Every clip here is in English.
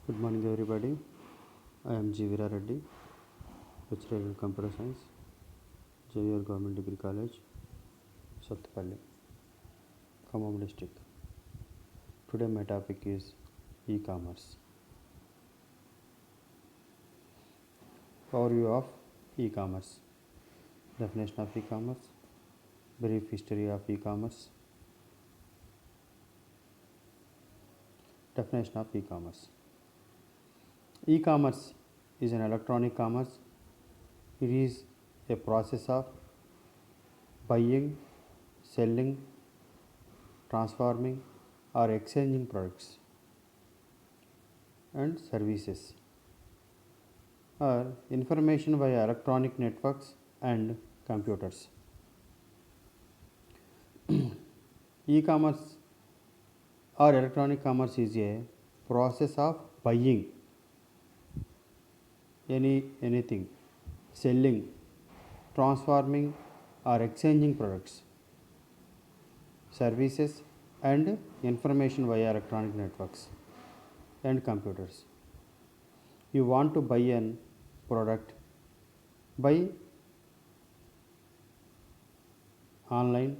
Good morning, everybody. I am G. Veera Reddy, lecturer in Computer Science, Xavier Government Degree College, Sattapalli, Khammam district. Today, my topic is e-commerce. Overview of e-commerce. Definition of e-commerce. Brief history of e-commerce. Definition of e-commerce. E-commerce is an electronic commerce. It is a process of buying, selling, transforming, or exchanging products and services or information via electronic networks and computers. E-commerce or electronic commerce is a process of buying anything, selling, transforming, or exchanging products, services, and information via electronic networks and computers. You want to buy an product by online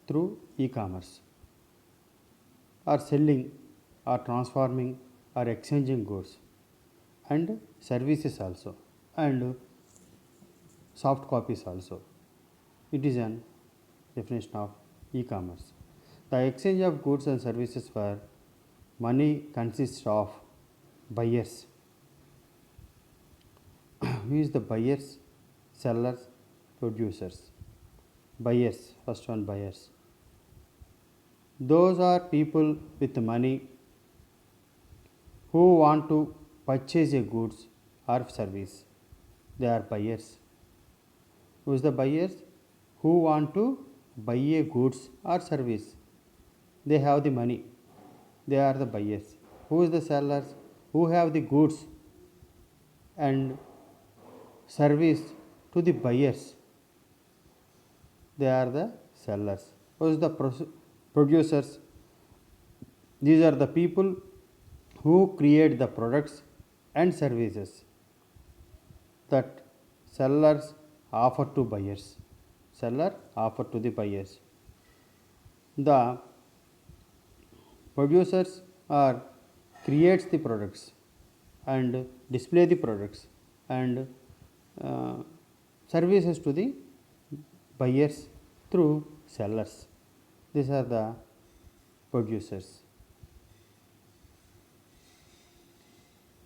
through e-commerce, or selling, or transforming, or exchanging goods and services also, and soft copies also. It is an definition of e-commerce. The exchange of goods and services for money consists of buyers. Who is the buyers? Sellers, producers. Buyers, first one, buyers. Those are people with money who want to purchase a goods or service. They are buyers. Who is the buyers? Who want to buy a goods or service. They have the money. They are the buyers. Who is the sellers? Who have the goods and service to the buyers. They are the sellers. Who is the producers? These are the people who create the products and services that sellers offer to buyers. Seller offer to the buyers. The producers are creates the products and display the products and services to the buyers through sellers. These are the producers.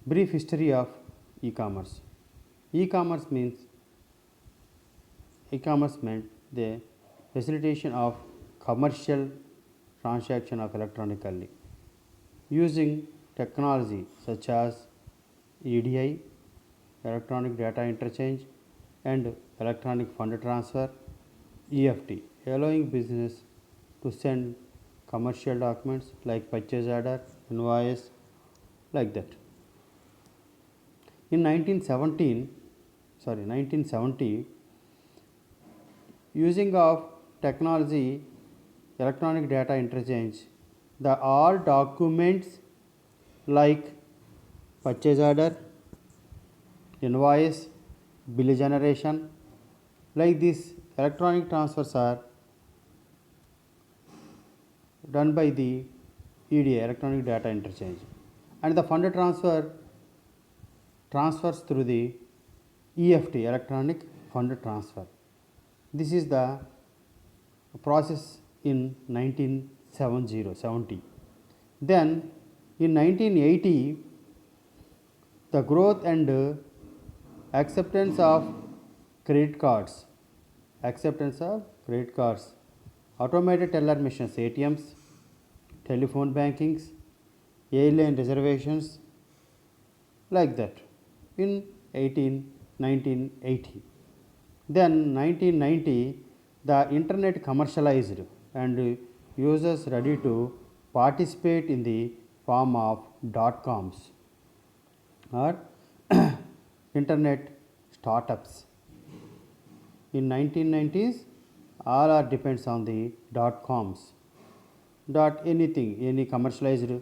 Brief history of e-commerce. E-commerce meant the facilitation of commercial transaction of electronically using technology such as EDI, electronic data interchange, and electronic fund transfer, EFT, allowing business to send commercial documents like purchase order, invoice, like that. In 1970, using of technology, electronic data interchange, the all documents like purchase order, invoice, bill generation, like this electronic transfers are done by the EDI, electronic data interchange, and the fund transfers through the EFT, electronic fund transfer. This is the process in 1970. Then in 1980, the growth and acceptance of credit cards, automated teller machines, ATMs, telephone bankings, airline reservations, like that in 1980. Then 1990, the internet commercialized and users ready to participate in the form of .coms or internet startups. In 1990s, all are depends on the .coms, anything, any commercialized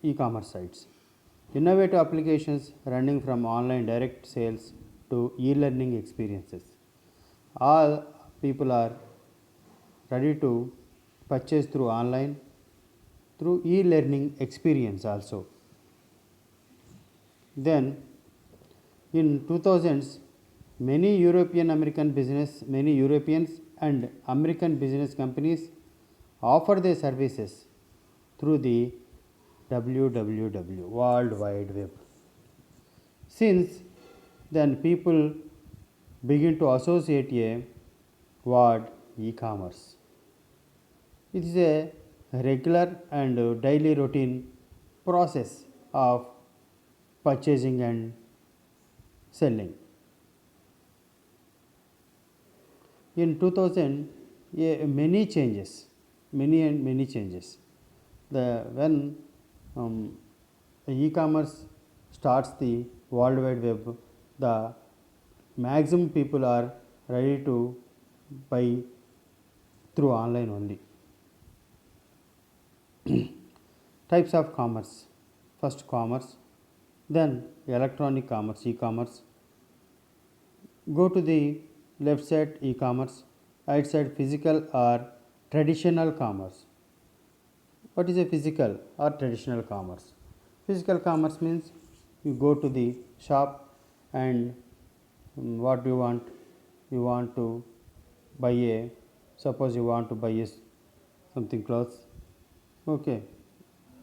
e-commerce sites. Innovative applications running from online direct sales to e-learning experiences. All people are ready to purchase through online, through e-learning experience also. Then in 2000s, many Europeans and American business companies offer their services through the www, World Wide Web. Since then, people begin to associate a word e-commerce. It is a regular and daily routine process of purchasing and selling. In 2000, many changes, many changes. When e-commerce starts the World Wide Web, the maximum people are ready to buy through online only. Types of commerce. First commerce, then electronic commerce, e-commerce. Go to the left side e-commerce, right side physical or traditional commerce. What is a physical or traditional commerce? Physical commerce means you go to the shop and what do you want? You want to buy a, suppose you want to buy a something clothes, okay,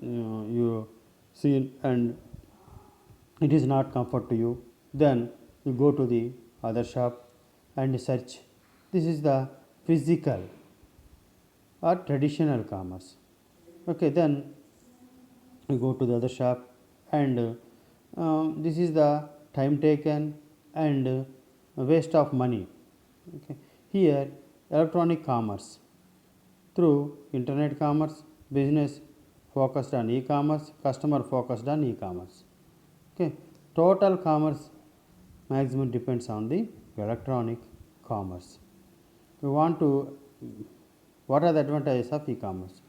you see and it is not comfort to you, then you go to the other shop and search. This is the physical or traditional commerce. Okay, then you go to the other shop and this is the time taken and waste of money. Okay. Here electronic commerce, through internet commerce, business focused on e-commerce, customer focused on e-commerce. Okay. Total commerce maximum depends on the electronic commerce. We want to, what are the advantages of e-commerce?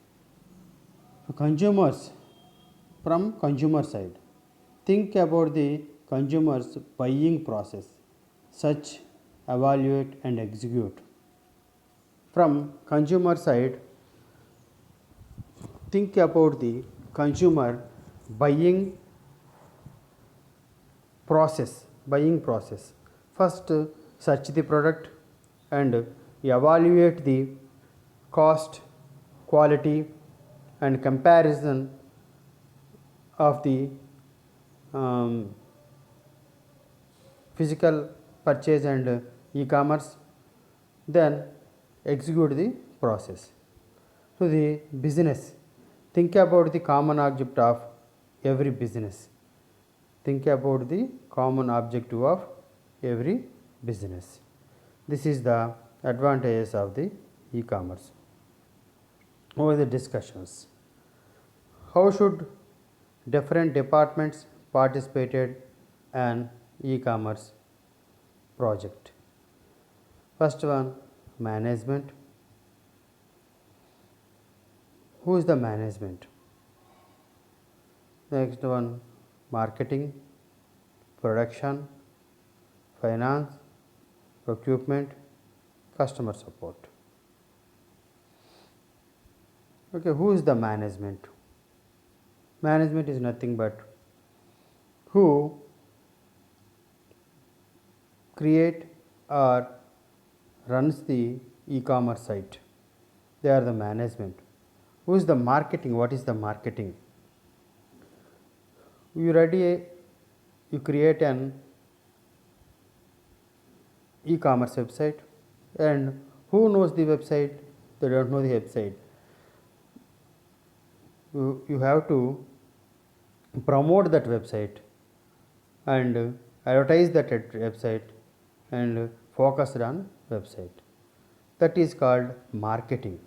Consumers, from consumer side, think about the consumer's buying process, search, evaluate and execute. From consumer side, think about the consumer buying process. First, search the product and evaluate the cost, quality and comparison of the physical purchase and e-commerce, then execute the process. So the business, think about the common object of every business. Think about the common objective of every business. This is the advantages of the e-commerce. Over the discussions. How should different departments participated in e-commerce project? First one, management. Who is the management? Next one, marketing, production, finance, procurement, customer support. Okay, who is the management? Management is nothing but who create or runs the e-commerce site. They are the management. Who is the marketing? What is the marketing? You create an e-commerce website, and who knows the website? They don't know the website. You have to promote that website and advertise that website and focus on website. That is called marketing.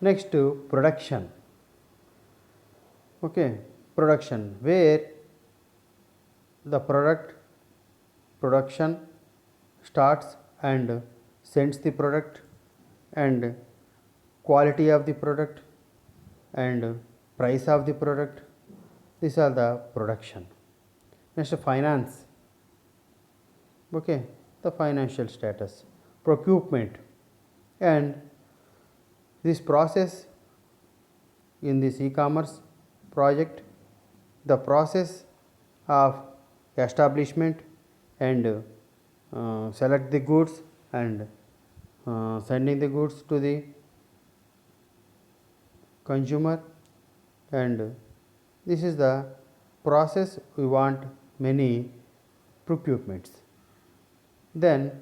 Next, production. Okay, production, where the production starts and sends the product and quality of the product and price of the product. These are the production. Next, finance. Okay, the financial status, procurement, and this process in this e-commerce project, the process of establishment and select the goods and sending the goods to the consumer, and this is the process we want many procurements. Then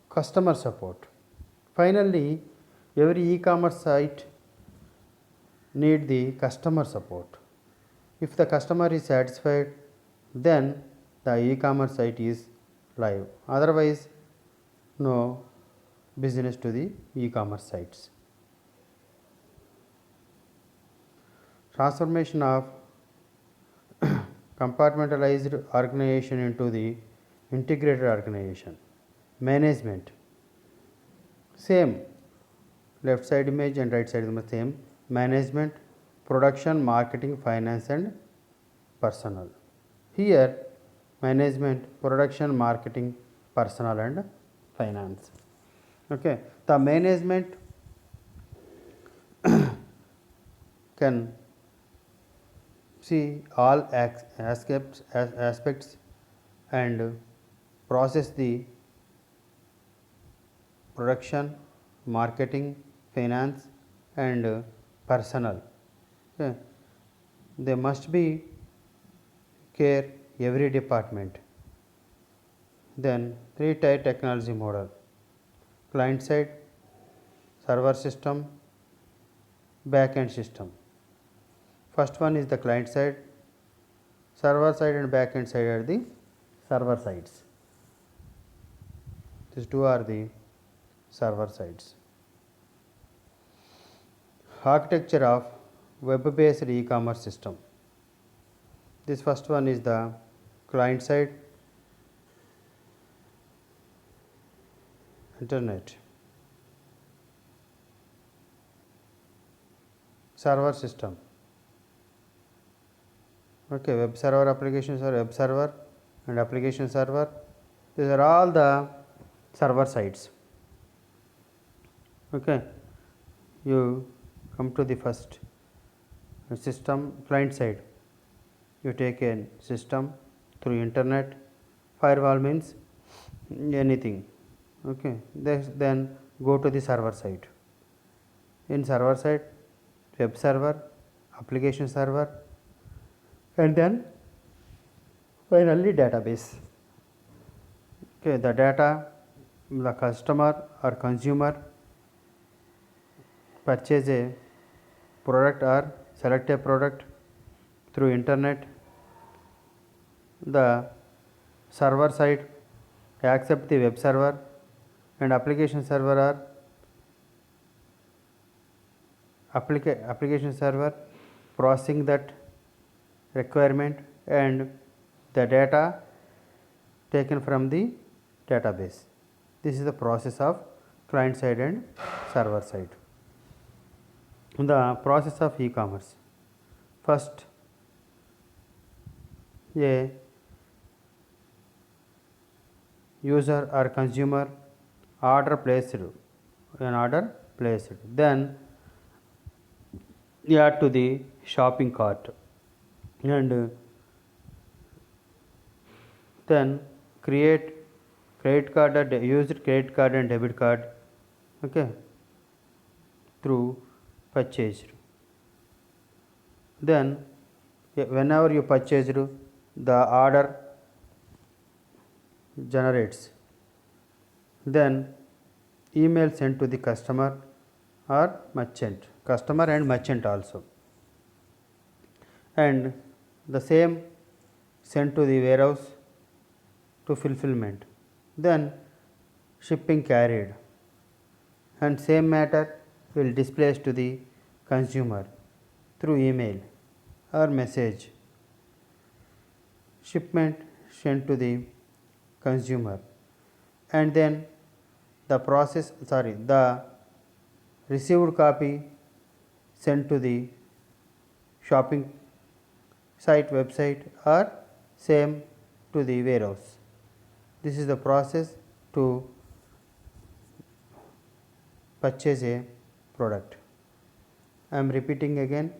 customer support. Finally, every e-commerce site need the customer support. If the customer is satisfied, then the e-commerce site is live. Otherwise, no business to the e-commerce sites. Transformation of compartmentalized organization into the integrated organization. Management. Same. Left side image and right side image same. Management, production, marketing, finance and personnel. Here management, production, marketing, personnel and finance. Okay. The management can see all aspects and process the production, marketing, finance and personnel. Okay. They must be care every department. Then 3-tier technology model: client side, server system, back end system. First one is the client side, server side and back end side are the server sides. These two are the server sides. Architecture of web based e-commerce system. This first one is the client side, internet, server system. Okay, web server applications are web server and application server. These are all the server sides. Okay, you come to the first system, client side. You take a system through internet. Firewall means anything. Okay, then go to the server side. In server side, web server, application server, and then finally database. Okay, the data, the customer or consumer purchase a product or select a product through internet. The server side accept the web server and application server or application server processing that requirement and the data taken from the database. This is the process of client side and server side. The process of e-commerce. First, a user or consumer an order placed, then add to the shopping cart and then create credit card or used credit card and debit card, okay, through purchased. Then whenever you purchased, the order generates, then email sent to the customer or merchant, customer and merchant also, and the same sent to the warehouse to fulfillment, then shipping carried, and same matter will displace to the consumer through email or message, shipment sent to the consumer, and then the received copy sent to the shopping site website or same to the warehouse. This is the process to purchase a product. I am repeating again.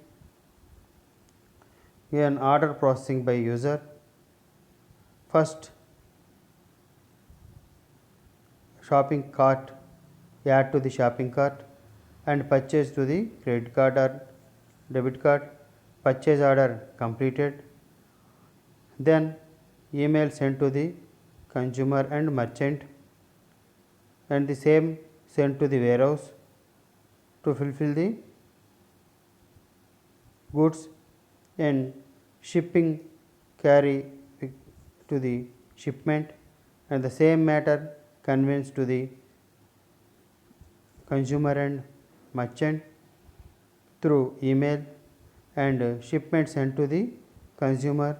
An order processing by user. First, shopping cart, add to the shopping cart and purchase to the credit card or debit card. Purchase order completed. Then email sent to the consumer and merchant, and the same sent to the warehouse to fulfill the goods, and shipping carry to the shipment, and the same matter conveys to the consumer and merchant through email, and shipment sent to the consumer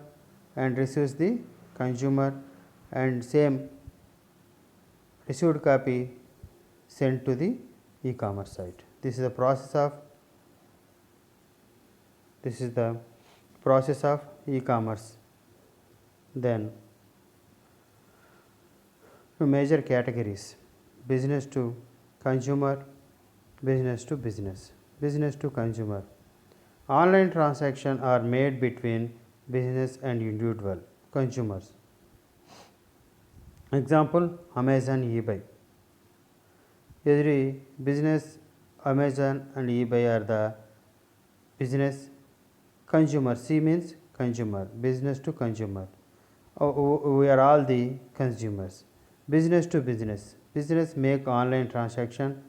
and receives the consumer, and same received copy sent to the e-commerce site. This is the process of e-commerce. Then major categories: business to consumer, business to business, business to consumer. Online transactions are made between business and individual consumers. Example: Amazon, eBay. Every business, Amazon and eBay are the business. Consumer, C means consumer, business to consumer. We are all the consumers. Business to business, business make online transaction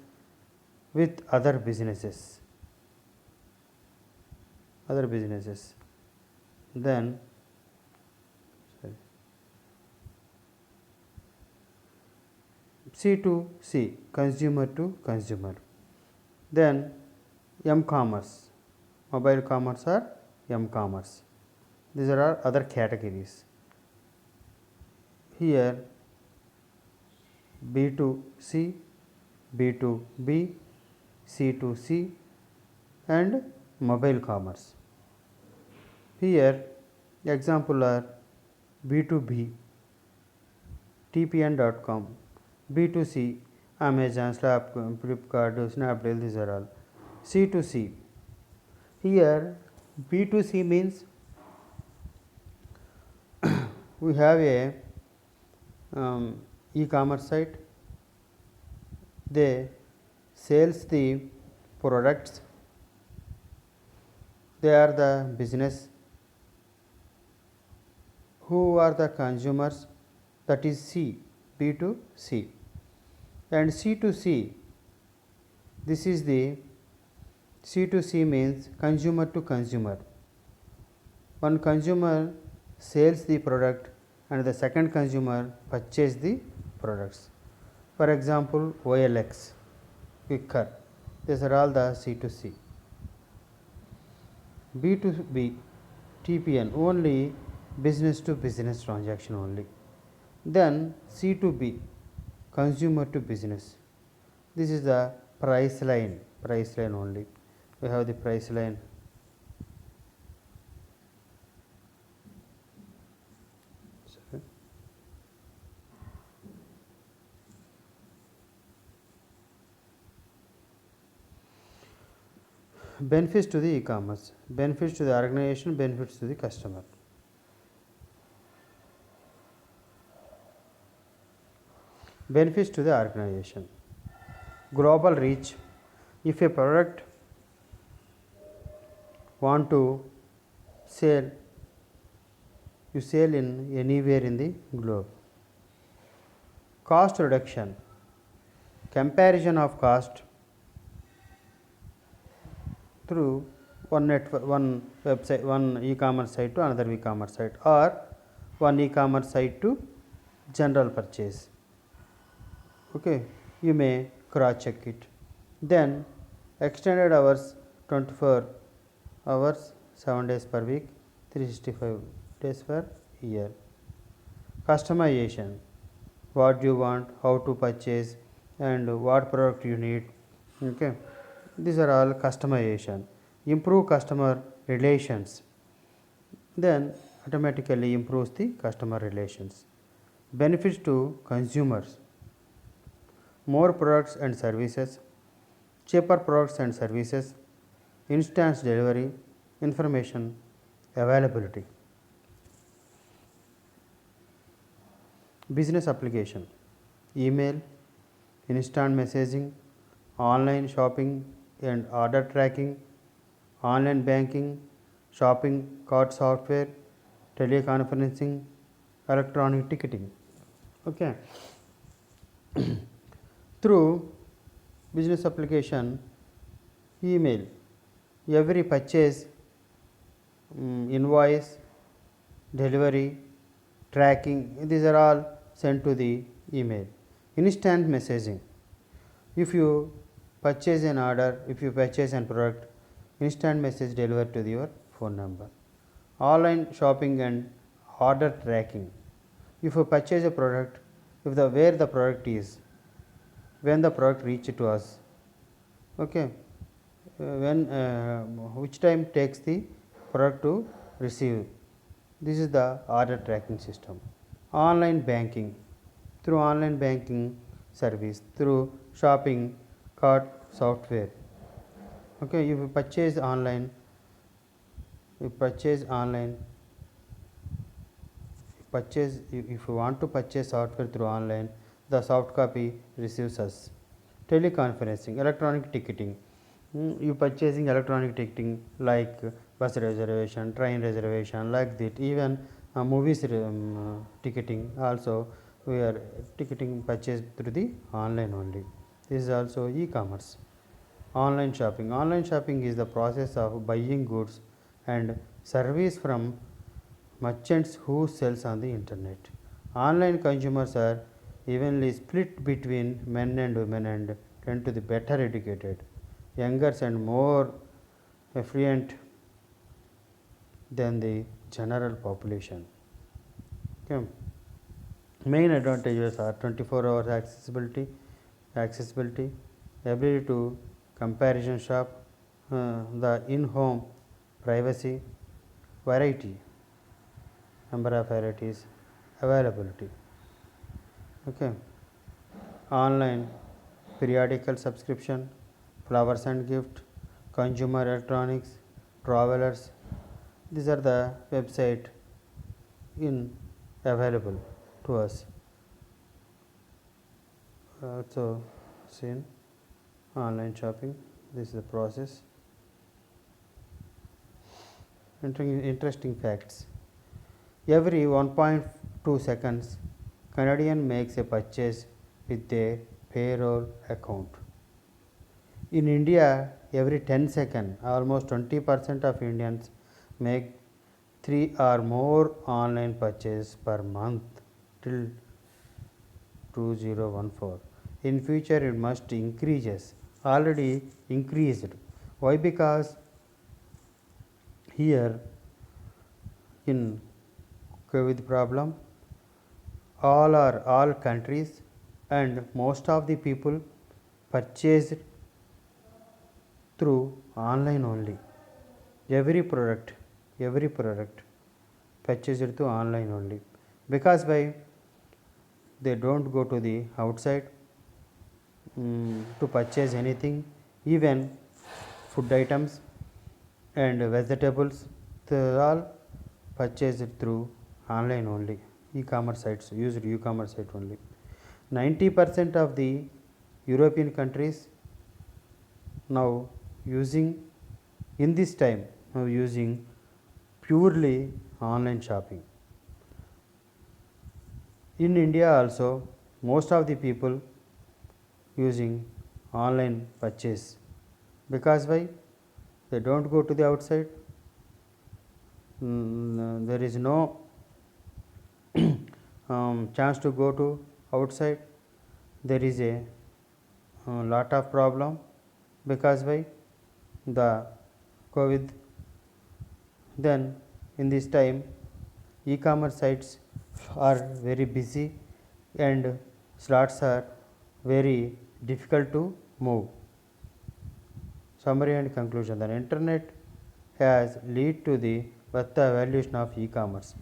with other businesses. Then C to C, consumer to consumer. Then m-commerce, mobile commerce or m-commerce. These are our other categories. Here B to C, B to B, C to C, and mobile commerce. Here example are B to B, tpn.com, B to C, Amazon, Flipkart, Snapdeal, these are all. C to C. Here B to C means we have a e-commerce site. They sells the products. They are the business. Who are the consumers? That is C, B to C. And C to C, this is the C to C means consumer to consumer. One consumer sells the product and the second consumer purchase the products. For example, OLX, Quikr, these are all the C to C. B to B, TPN, only business to business transaction only. Then C to B, consumer to business. This is the price line only. We have the price line. Benefits to the e-commerce, benefits to the organization, benefits to the customer. Benefits to the organization: global reach. If a product want to sell, you sell in anywhere in the globe. Cost reduction, comparison of cost through one website, one e-commerce site to another e-commerce site, or one e-commerce site to general purchase. Okay, you may cross check it. Then extended hours, 24 hours, 7 days per week, 365 days per year. Customization, what you want, how to purchase, and what product you need. Okay, these are all customization. Improve customer relations, then automatically improves the customer relations. Benefits to consumers: more products and services, cheaper products and services, instant delivery, information availability. Business application: email, instant messaging, online shopping and order tracking, online banking, shopping cart software, teleconferencing, electronic ticketing. Okay. Through business application, email, every purchase, invoice, delivery, tracking, these are all sent to the email. Instant messaging: if you purchase an order, if you purchase an product, instant message delivered to your phone number. Online shopping and order tracking: if you purchase a product, if the where the product is, when the product reach to us, okay, when which time takes the product to receive, this is the order tracking system. Online banking: through online banking service, through shopping cart software. Okay, if you purchase online, if you want to purchase software through online, the soft copy receives us. Teleconferencing, electronic ticketing. You purchasing electronic ticketing like bus reservation, train reservation, like that. Even movies ticketing also, we are ticketing purchase through the online only. This is also e-commerce. Online shopping: online shopping is the process of buying goods and service from merchants who sells on the internet. Online consumers are evenly split between men and women and tend to be better educated, younger and more affluent than the general population. Okay. Main advantages are 24 hours accessibility, ability to comparison shop, the in-home privacy, variety, number of varieties, availability. Okay. Online periodical subscription, flowers and gift, consumer electronics, travelers. These are the website in available to us. Also seen online shopping. This is the process. Interesting facts: every 1.2 seconds, Canadian makes a purchase with a payroll account. In India, every 10 seconds, almost 20% of Indians make 3 or more online purchases per month till 2014. In future, it must increases. Already increased. Why? Because here in COVID problem, all countries and most of the people purchased through online only. Every product purchased through online only. Because why? They don't go to the outside to purchase anything, even food items and vegetables, they all purchased through online only. E-commerce sites, used e-commerce site only. 90% of the European countries now using, in this time, now using purely online shopping. In India also, most of the people using online purchase. Because why? They don't go to the outside. There is no chance to go to outside. There is a lot of problem. Because why? The COVID. Then in this time, e-commerce sites are very busy and slots are very difficult to move. Summary and conclusion: the internet has led to the evolution of e-commerce.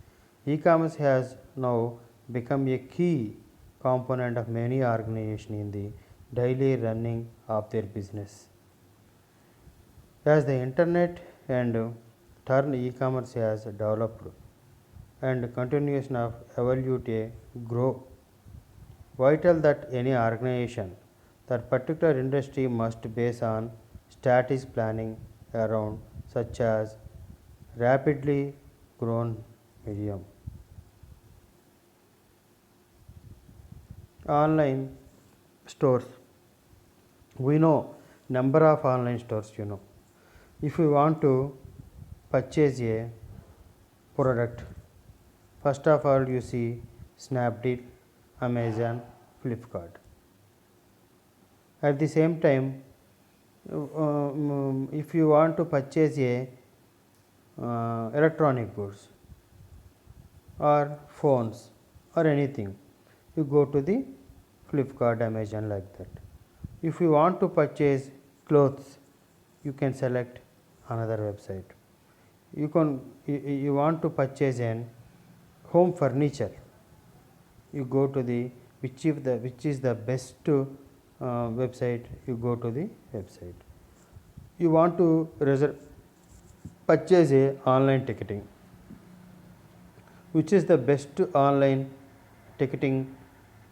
E-commerce has now become a key component of many organizations in the daily running of their business. As the internet and turn e-commerce has developed and continuation of evolve a grow vital that any organization that particular industry must base on strategic planning around such as rapidly grown medium online stores. We know number of online stores. If you want to purchase a product, first of all you see Snapdeal, Amazon, Flipkart. At the same time, if you want to purchase a electronic goods or phones or anything, you go to the Flipkart, Amazon, like that. If you want to purchase clothes, you can select another website. You want to purchase an home furniture, you go to the which is the best website, you go to the website. You want to purchase a online ticketing, which is the best online ticketing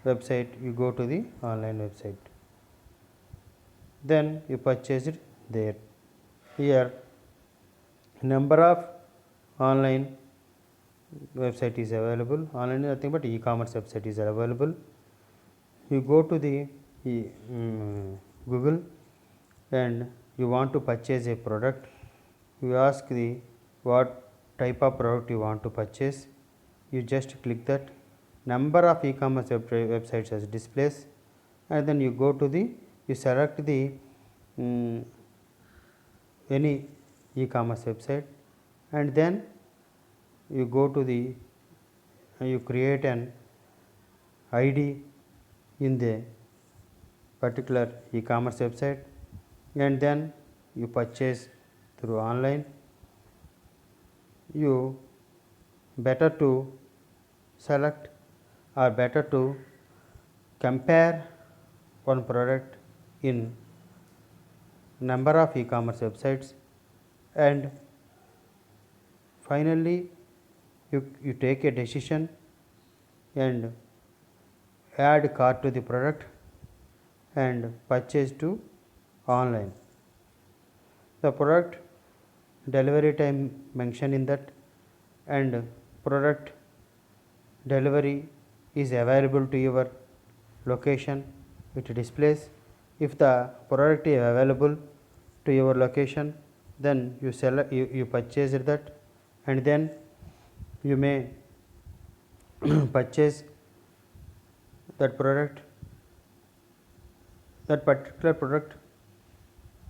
website, you go to the online website, then you purchase it there. Here number of online website is available. Online is nothing but e-commerce website is available. You go to the Google and you want to purchase a product. You ask the what type of product you want to purchase. You just click that. Number of e-commerce websites as displays, and then you go to the you select the any e-commerce website, and then you go to the you create an ID in the particular e-commerce website, and then you purchase through online. You better to select or better to compare one product in number of e-commerce websites, and finally you take a decision and add cart to the product and purchase to online. The product delivery time mentioned in that, and product delivery is available to your location, it displays. If the product is available to your location, then you select you purchase that, and then you may purchase that product. That particular product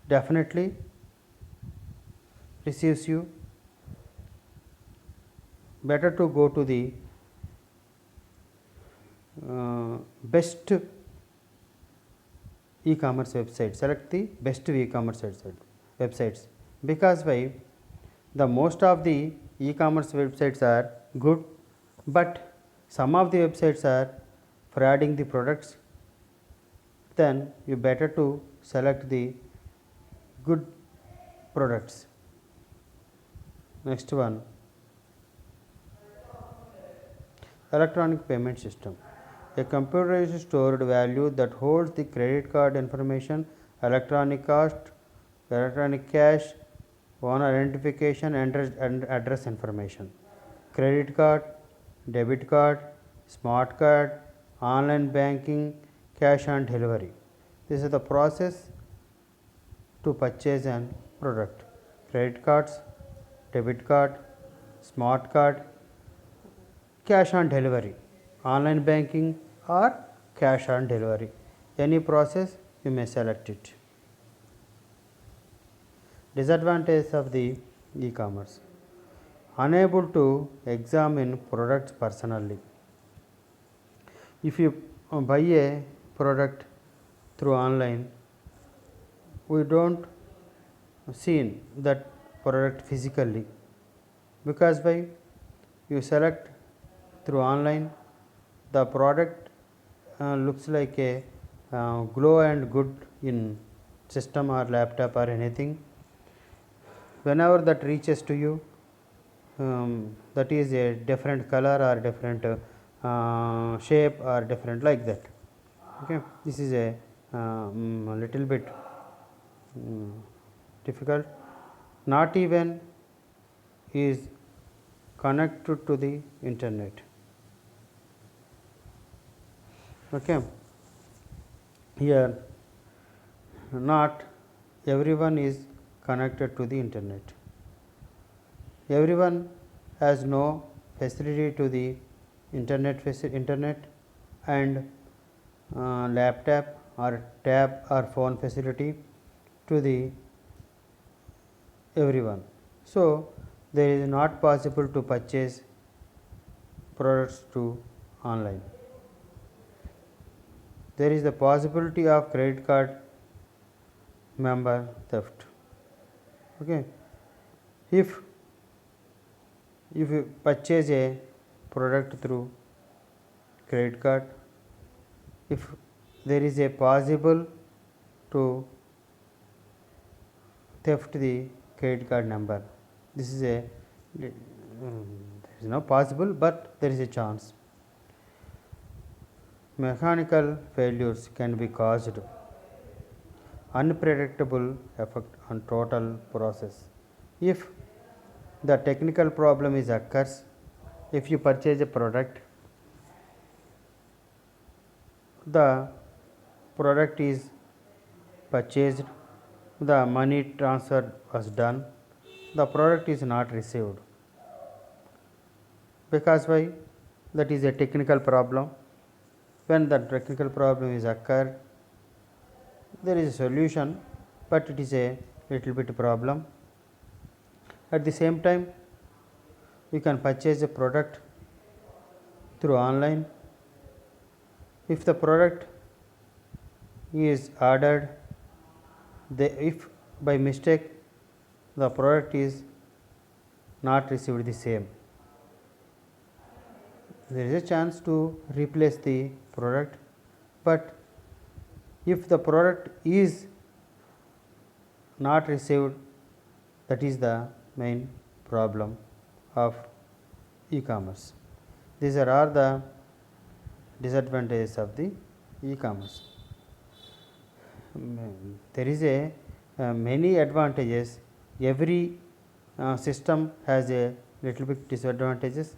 definitely receives you. Better to go to the best e-commerce website, select the best e-commerce websites, because why, the most of the e-commerce websites are good, but some of the websites are frauding the products. Then you better to select the good products. Next one, electronic payment system. A computerized stored value that holds the credit card information, electronic cost, electronic cash, owner identification, and address information. Credit card, debit card, smart card, online banking, cash on delivery. This is the process to purchase an product. Credit cards, debit card, smart card, cash on delivery, online banking or cash on delivery. Any process you may select it. Disadvantages of the e-commerce: unable to examine products personally. If you buy a product through online, we don't see that product physically, because why? You select through online, the product looks like a glow and good in system or laptop or anything. Whenever that reaches to you, that is a different color or different shape or different like that. Okay, this is a little bit difficult. Not even is connected to the internet. Okay, here not everyone is connected to the internet. Everyone has no facility to the internet and laptop or tab or phone facility to the everyone. So, there is not possible to purchase products to online. There is the possibility of credit card member theft. Okay. If you purchase a product through credit card, if there is a possible to theft the credit card number, this is a there is no possible, but there is a chance. Mechanical failures can be caused unpredictable effect on total process. If the technical problem is occurs, if you purchase a product, the product is purchased, the money transfer was done, the product is not received. Because why? That is a technical problem. When the technical problem is occurred, there is a solution, but it is a little bit problem. At the same time, you can purchase a product through online. If the product is ordered, if by mistake the product is not received the same, there is a chance to replace the product, but if the product is not received, that is the main problem of e-commerce. These are all the disadvantages of the e-commerce. There is a many advantages. Every system has a little bit disadvantages,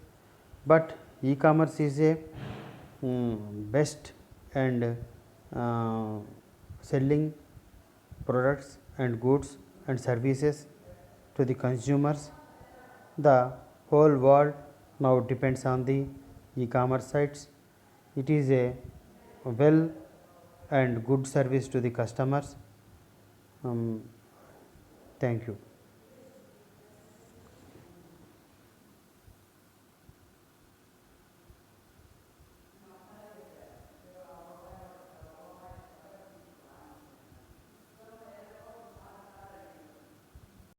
but e-commerce is a best and selling products and goods and services to the consumers. The whole world now depends on the e-commerce sites. It is a well and good service to the customers. Thank you.